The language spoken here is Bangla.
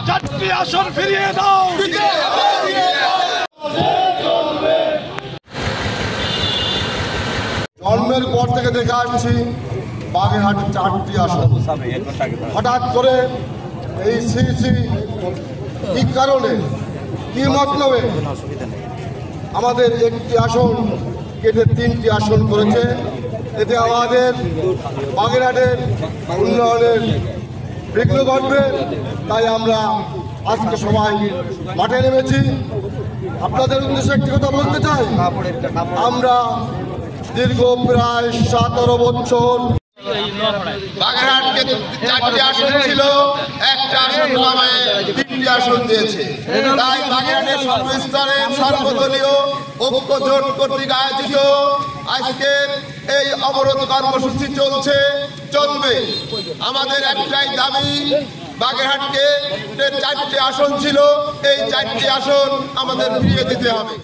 চারটি আসন ফিরিয়ে দাও। জন্মের পর থেকে দেখে আসছি বাগেরহাট চারটি আসন। হঠাৎ করে এই সিসি কি কারণে কি মতলবে আমাদের একটি আসন কেটে 3টি আসন করেছে, এতে আমাদের বাগেরহাটের উন্নয়নের বিঘ্ন ঘটবে। তাই আমরা আজকে সবাই মাঠে নেমেছি। আপনাদের উদ্দেশ্যে একটি কথা বলতে চাই, আমরা দীর্ঘ প্রায় 17 বছর বাগেরহাটকে 4টি আসন ছিল, একটা আসন নামে 3টি আসন দিয়েছে। তাই বাগেরহাটের সর্বস্তরে সর্বদলীয় ঐক্য জোট কর্তৃক আয়োজিত আজকের এই অবরোধ কর্মসূচি চলবে। আমাদের একটাই দাবি, বাগেরহাটকে 4টি আসন ছিল, এই 4টি আসন আমাদের ফিরিয়ে দিতে হবে।